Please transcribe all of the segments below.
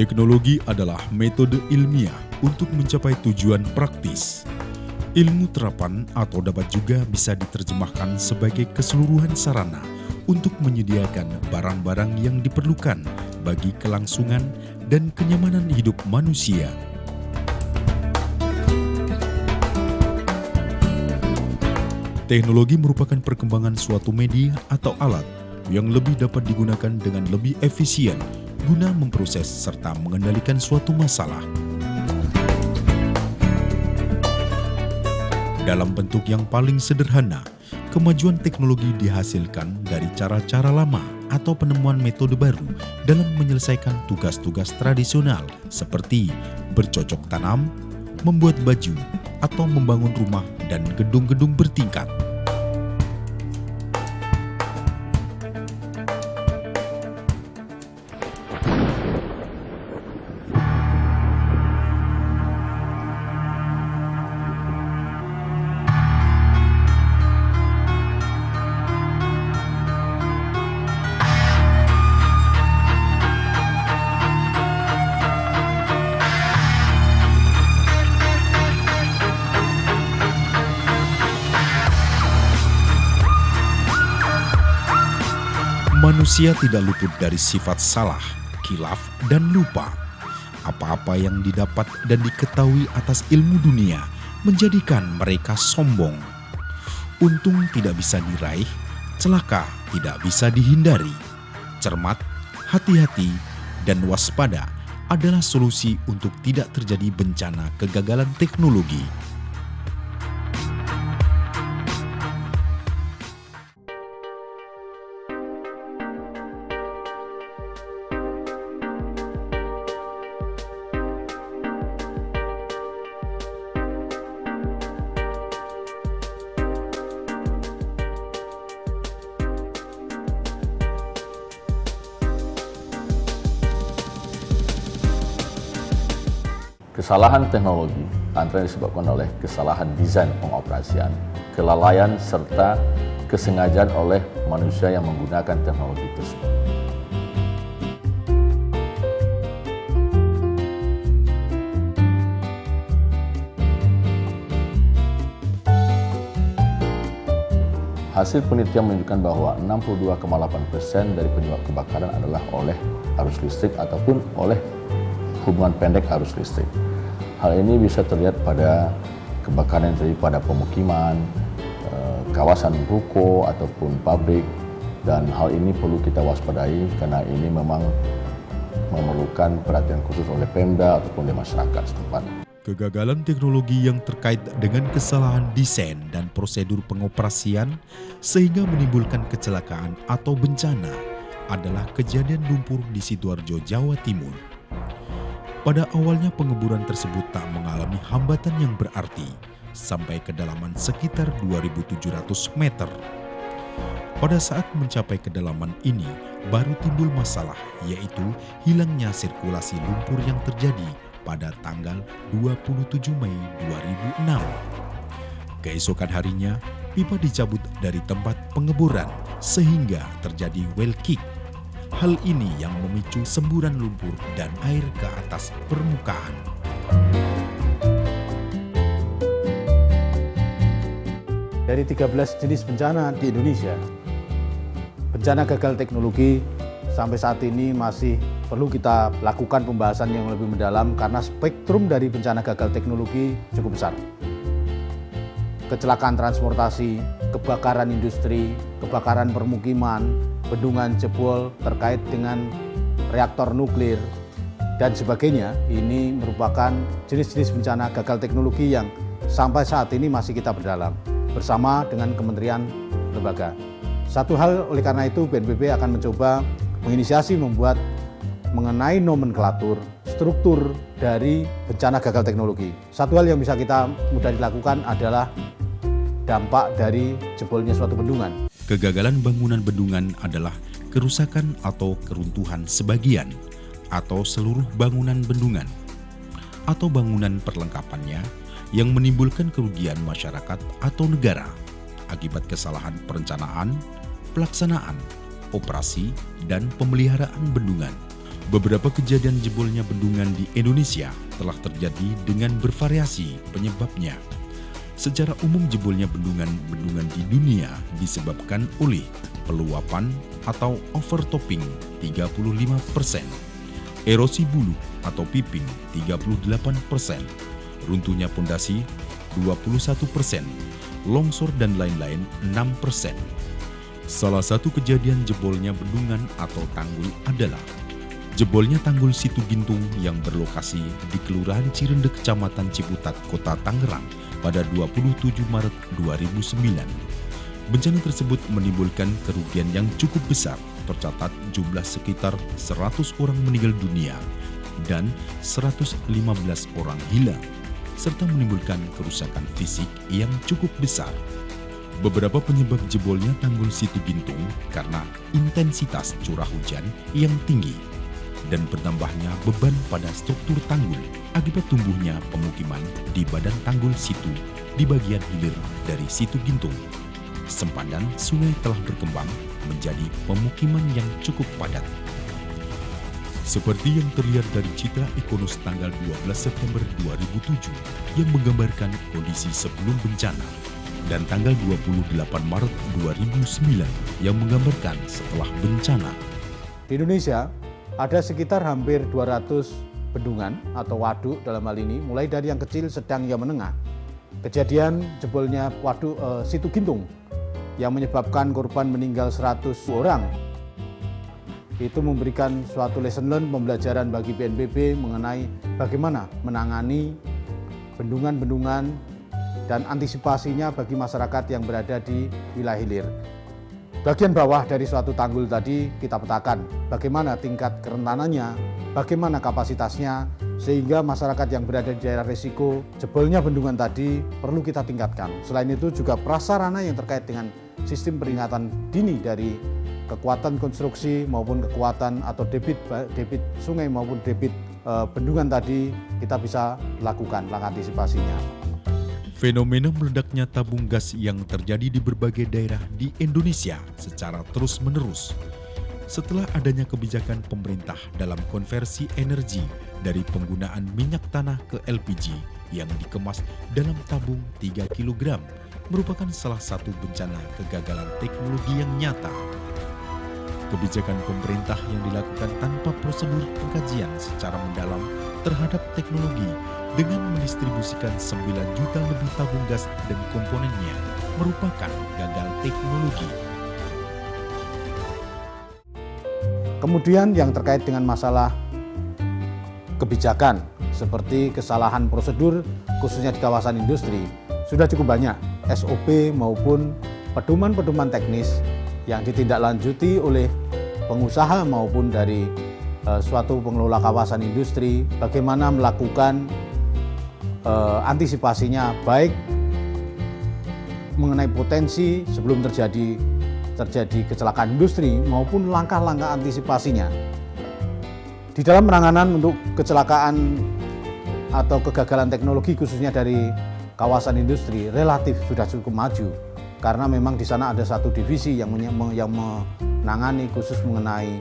Teknologi adalah metode ilmiah untuk mencapai tujuan praktis. Ilmu terapan atau dapat juga bisa diterjemahkan sebagai keseluruhan sarana untuk menyediakan barang-barang yang diperlukan bagi kelangsungan dan kenyamanan hidup manusia. Teknologi merupakan perkembangan suatu media atau alat yang lebih dapat digunakan dengan lebih efisien guna memproses serta mengendalikan suatu masalah. Dalam bentuk yang paling sederhana, kemajuan teknologi dihasilkan dari cara-cara lama atau penemuan metode baru dalam menyelesaikan tugas-tugas tradisional seperti bercocok tanam, membuat baju, atau membangun rumah dan gedung-gedung bertingkat. Manusia tidak luput dari sifat salah, khilaf, dan lupa. Apa-apa yang didapat dan diketahui atas ilmu dunia menjadikan mereka sombong. Untung tidak bisa diraih, celaka tidak bisa dihindari. Cermat, hati-hati, dan waspada adalah solusi untuk tidak terjadi bencana kegagalan teknologi. Kesalahan teknologi antara disebabkan oleh kesalahan desain pengoperasian, kelalaian, serta kesengajaan oleh manusia yang menggunakan teknologi tersebut. Hasil penelitian menunjukkan bahwa 62,8% dari penyebab kebakaran adalah oleh arus listrik ataupun oleh hubungan pendek arus listrik. Hal ini bisa terlihat pada kebakaran yang terjadi pada pemukiman, kawasan ruko ataupun pabrik, dan hal ini perlu kita waspadai karena ini memang memerlukan perhatian khusus oleh Pemda ataupun oleh masyarakat setempat. Kegagalan teknologi yang terkait dengan kesalahan desain dan prosedur pengoperasian sehingga menimbulkan kecelakaan atau bencana adalah kejadian lumpur di Sidoarjo, Jawa Timur. Pada awalnya pengemburan tersebut tak mengalami hambatan yang berarti sampai kedalaman sekitar 2.700 meter. Pada saat mencapai kedalaman ini baru timbul masalah, yaitu hilangnya sirkulasi lumpur yang terjadi pada tanggal 27 Mei 2006. Keesokan harinya, pipa dicabut dari tempat pengemburan sehingga terjadi well kick. Hal ini yang memicu semburan lumpur dan air ke atas permukaan. Dari 13 jenis bencana di Indonesia, bencana gagal teknologi sampai saat ini masih perlu kita lakukan pembahasan yang lebih mendalam karena spektrum dari bencana gagal teknologi cukup besar. Kecelakaan transportasi, kebakaran industri, kebakaran permukiman, bendungan jebol terkait dengan reaktor nuklir, dan sebagainya. Ini merupakan jenis-jenis bencana gagal teknologi yang sampai saat ini masih kita perdalam bersama dengan kementerian lembaga. Satu hal oleh karena itu BNPB akan mencoba menginisiasi membuat mengenai nomenklatur, struktur dari bencana gagal teknologi. Satu hal yang bisa kita mudah dilakukan adalah dampak dari jebolnya suatu bendungan. Kegagalan bangunan bendungan adalah kerusakan atau keruntuhan sebagian atau seluruh bangunan bendungan atau bangunan perlengkapannya yang menimbulkan kerugian masyarakat atau negara akibat kesalahan perencanaan, pelaksanaan, operasi, dan pemeliharaan bendungan Beberapa kejadian jebolnya bendungan di Indonesia telah terjadi dengan bervariasi penyebabnya. Secara umum jebolnya bendungan di dunia disebabkan oleh peluapan atau overtopping 35%, erosi bulu atau piping 38%, runtuhnya pondasi 21%, longsor dan lain-lain 6%. Salah satu kejadian jebolnya bendungan atau tanggul adalah jebolnya tanggul Situ Gintung yang berlokasi di Kelurahan Cirende, Kecamatan Ciputat, Kota Tangerang pada 27 Maret 2009. Bencana tersebut menimbulkan kerugian yang cukup besar, tercatat jumlah sekitar 100 orang meninggal dunia dan 115 orang hilang, serta menimbulkan kerusakan fisik yang cukup besar. Beberapa penyebab jebolnya tanggul Situ Gintung karena intensitas curah hujan yang tinggi dan bertambahnya beban pada struktur tanggul akibat tumbuhnya pemukiman di badan tanggul situ di bagian hilir dari Situ Gintung. Sempadan sungai telah berkembang menjadi pemukiman yang cukup padat. Seperti yang terlihat dari citra Ekonos tanggal 12 September 2007 yang menggambarkan kondisi sebelum bencana, dan tanggal 28 Maret 2009 yang menggambarkan setelah bencana. Di Indonesia ada sekitar hampir 200 bendungan atau waduk dalam hal ini, mulai dari yang kecil, sedang, yang menengah. Kejadian jebolnya waduk Situ Gintung yang menyebabkan korban meninggal 100 orang. Itu memberikan suatu lesson learned, pembelajaran bagi BNPB mengenai bagaimana menangani bendungan-bendungan dan antisipasinya bagi masyarakat yang berada di wilayah hilir. Bagian bawah dari suatu tanggul tadi kita petakan bagaimana tingkat kerentanannya, bagaimana kapasitasnya, sehingga masyarakat yang berada di daerah risiko jebolnya bendungan tadi perlu kita tingkatkan. Selain itu juga prasarana yang terkait dengan sistem peringatan dini dari kekuatan konstruksi maupun kekuatan atau debit sungai maupun debit bendungan tadi kita bisa lakukan langkah antisipasinya. Fenomena meledaknya tabung gas yang terjadi di berbagai daerah di Indonesia secara terus-menerus. Setelah adanya kebijakan pemerintah dalam konversi energi dari penggunaan minyak tanah ke LPG yang dikemas dalam tabung 3 kg merupakan salah satu bencana kegagalan teknologi yang nyata. Kebijakan pemerintah yang dilakukan tanpa prosedur pengkajian secara mendalam terhadap teknologi dengan mendistribusikan 9 juta lebih tabung gas dan komponennya merupakan gagal teknologi. Kemudian yang terkait dengan masalah kebijakan seperti kesalahan prosedur khususnya di kawasan industri sudah cukup banyak SOP maupun pedoman-pedoman teknis yang ditindaklanjuti oleh pengusaha maupun dari suatu pengelola kawasan industri bagaimana melakukan antisipasinya baik mengenai potensi sebelum terjadi kecelakaan industri maupun langkah-langkah antisipasinya. Di dalam penanganan untuk kecelakaan atau kegagalan teknologi khususnya dari kawasan industri relatif sudah cukup maju karena memang di sana ada satu divisi yang menangani khusus mengenai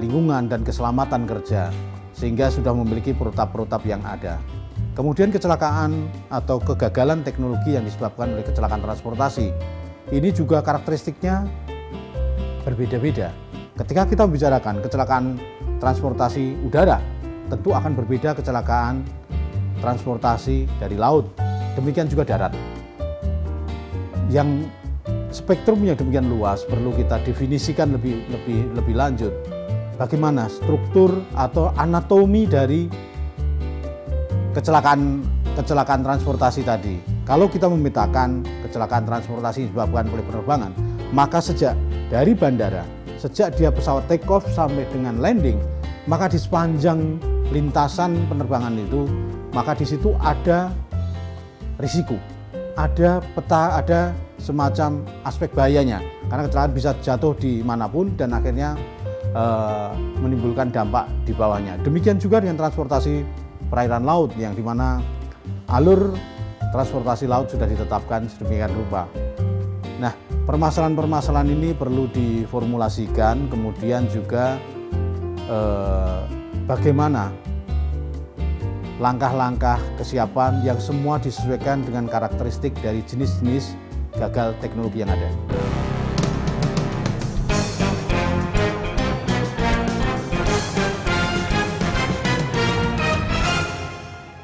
lingkungan dan keselamatan kerja sehingga sudah memiliki protap-protap yang ada. Kemudian kecelakaan atau kegagalan teknologi yang disebabkan oleh kecelakaan transportasi ini juga karakteristiknya berbeda-beda. Ketika kita membicarakan kecelakaan transportasi udara, tentu akan berbeda kecelakaan transportasi dari laut, demikian juga darat. Yang spektrumnya demikian luas perlu kita definisikan lebih lanjut. Bagaimana struktur atau anatomi dari kecelakaan transportasi tadi. Kalau kita memetakan kecelakaan transportasi disebabkan oleh penerbangan, maka sejak dari bandara, sejak dia pesawat take off sampai dengan landing, maka di sepanjang lintasan penerbangan itu, maka di situ ada risiko, ada peta, ada semacam aspek bahayanya. Karena kecelakaan bisa jatuh di manapun dan akhirnya menimbulkan dampak di bawahnya. Demikian juga dengan transportasi perairan laut yang dimana alur transportasi laut sudah ditetapkan sedemikian rupa. Nah, permasalahan-permasalahan ini perlu diformulasikan, kemudian juga bagaimana langkah-langkah kesiapan yang semua disesuaikan dengan karakteristik dari jenis-jenis gagal teknologi yang ada.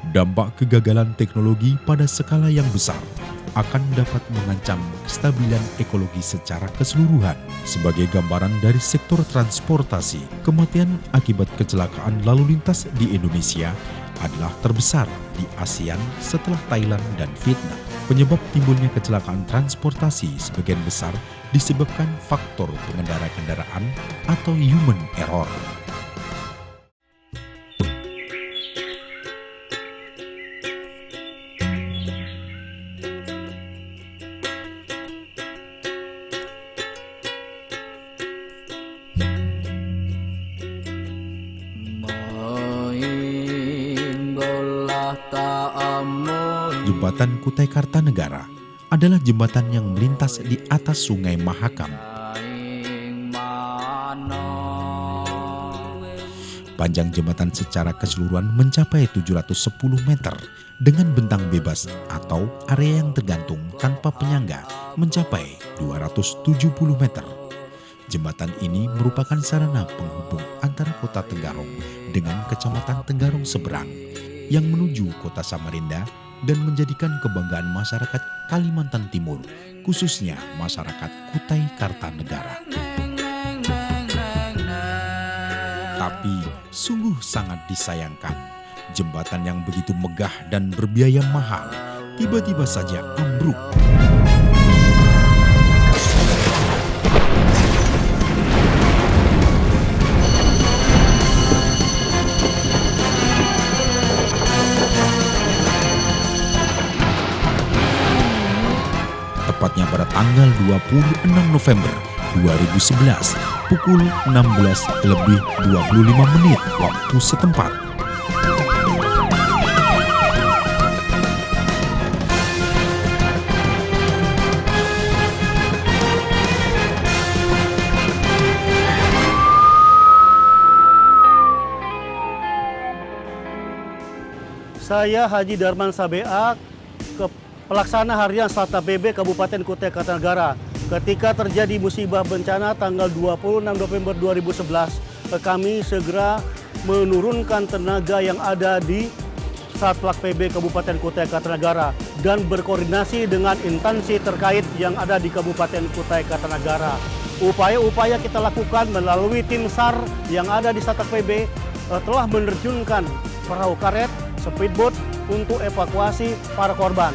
Dampak kegagalan teknologi pada skala yang besar akan dapat mengancam kestabilan ekologi secara keseluruhan. Sebagai gambaran dari sektor transportasi, kematian akibat kecelakaan lalu lintas di Indonesia adalah terbesar di ASEAN setelah Thailand dan Vietnam. Penyebab timbulnya kecelakaan transportasi sebagian besar disebabkan faktor pengendara kendaraan atau human error. Jembatan Kutai Kartanegara adalah jembatan yang melintas di atas Sungai Mahakam. Panjang jembatan secara keseluruhan mencapai 710 meter dengan bentang bebas atau area yang tergantung tanpa penyangga mencapai 270 meter. Jembatan ini merupakan sarana penghubung antara kota Tenggarong dengan kecamatan Tenggarong seberang yang menuju kota Samarinda dan menjadikan kebanggaan masyarakat Kalimantan Timur, khususnya masyarakat Kutai Kartanegara. Tapi sungguh sangat disayangkan, jembatan yang begitu megah dan berbiaya mahal tiba-tiba saja ambruk. Tepatnya pada tanggal 26 November 2011 pukul 16:25 waktu setempat. Saya Haji Darman Sabea, Pelaksana Harian Satpol PP Kabupaten Kutai Kartanegara. Ketika terjadi musibah bencana tanggal 26 November 2011, kami segera menurunkan tenaga yang ada di Satpol PP Kabupaten Kutai Kartanegara dan berkoordinasi dengan instansi terkait yang ada di Kabupaten Kutai Kartanegara. Upaya-upaya kita lakukan melalui tim SAR yang ada di Satpol PP telah menerjunkan perahu karet, speedboat untuk evakuasi para korban.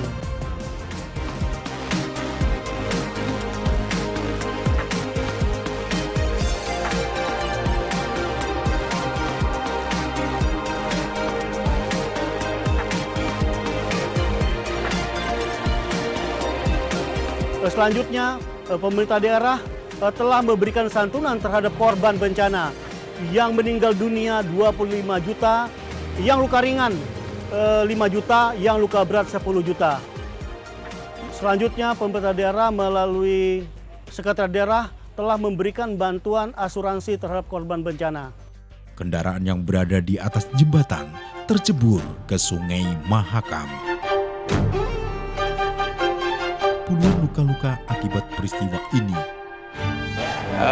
Selanjutnya, pemerintah daerah telah memberikan santunan terhadap korban bencana yang meninggal dunia 25 juta, yang luka ringan 5 juta, yang luka berat 10 juta. Selanjutnya, pemerintah daerah melalui sekretariat daerah telah memberikan bantuan asuransi terhadap korban bencana. Kendaraan yang berada di atas jembatan tercebur ke Sungai Mahakam. Puluhan luka-luka akibat peristiwa ini.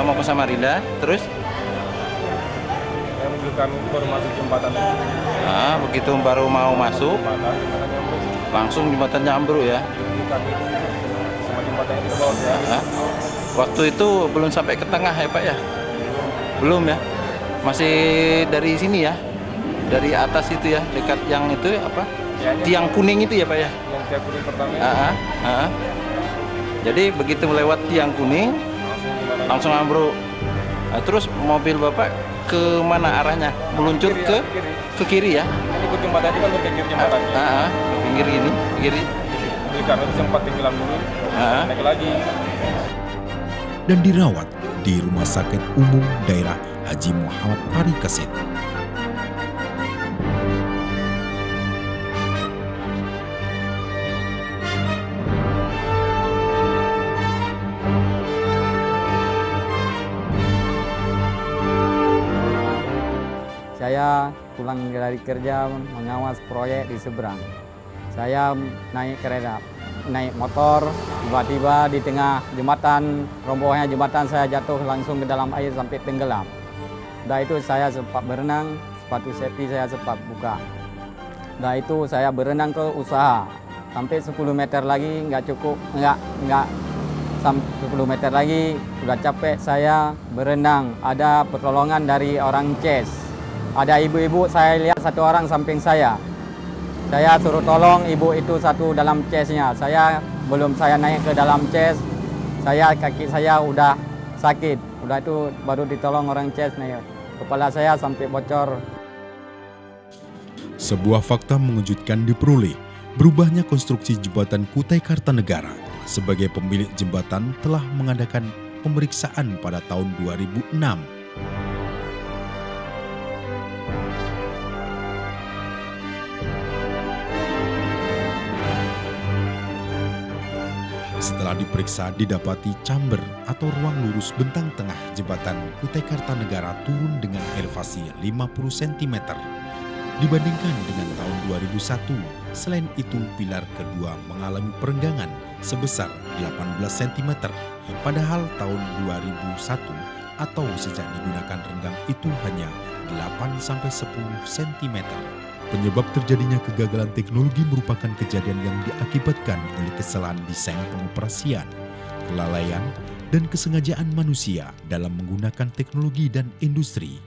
Mau ke Samarinda, terus? Kami baru masuk jembatan. Begitu baru mau masuk, langsung jembatannya ambruk ya? Sama jembatannya di bawah ya. Waktu itu belum sampai ke tengah ya Pak ya? Belum ya? Masih dari sini ya? Dari atas itu ya, dekat yang itu apa? Ya, tiang kuning itu ya Pak ya? Yang tiang kuning pertama. Jadi begitu melewat tiang kuning, langsung ambruk. Terus mobil Bapak ke mana arahnya? Meluncur ke kiri ya? Ini ikut jembatan itu kan ke kiri jembatan. Pinggir ini, kiri. Jadi karena itu sempat tenggelam dulu, naik lagi. Dan dirawat di Rumah Sakit Umum Daerah Haji Muhammad Parikesit. pulang dari kerja mengawas proyek di seberang. Saya naik kereta, naik motor, tiba-tiba di tengah jembatan, robohnya jembatan saya jatuh langsung ke dalam air sampai tenggelam. Dah itu saya sempat berenang, sepatu safety saya sempat buka. Dah itu saya berenang ke usaha, sampai 10 meter lagi nggak cukup, nggak sampai 10 meter lagi udah capek saya berenang. Ada pertolongan dari orang CES. Ada ibu-ibu, saya lihat satu orang samping saya. Saya suruh tolong ibu itu satu dalam CES-nya. Belum saya naik ke dalam CES, kaki saya udah sakit. Udah itu baru ditolong orang CES naik. Kepala saya sampai bocor. Sebuah fakta mengejutkan diperoleh, berubahnya konstruksi jembatan Kutai Kartanegara. Sebagai pemilik jembatan telah mengadakan pemeriksaan pada tahun 2006. Setelah diperiksa, didapati chamber atau ruang lurus bentang tengah jembatan Kutai Kartanegara turun dengan elevasi 50 cm dibandingkan dengan tahun 2001. Selain itu, pilar kedua mengalami perenggangan sebesar 18 cm, padahal tahun 2001 atau sejak digunakan renggang itu hanya 8-10 cm. Penyebab terjadinya kegagalan teknologi merupakan kejadian yang diakibatkan oleh kesalahan desain pengoperasian, kelalaian, dan kesengajaan manusia dalam menggunakan teknologi dan industri.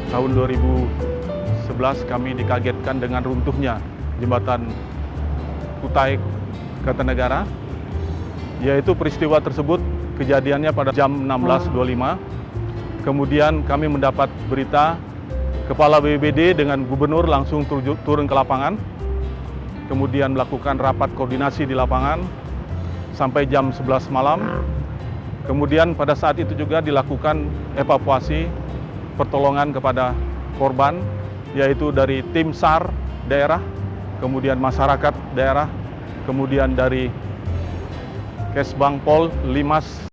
Tahun 2011 kami dikagetkan dengan runtuhnya jembatan Kutai Kartanegara, yaitu peristiwa tersebut kejadiannya pada jam 16.25. Kemudian kami mendapat berita Kepala BPBD dengan Gubernur langsung turun ke lapangan, kemudian melakukan rapat koordinasi di lapangan sampai jam 11 malam. Kemudian pada saat itu juga dilakukan evakuasi pertolongan kepada korban, yaitu dari tim SAR daerah, kemudian masyarakat daerah, kemudian dari Kesbangpol, Limas,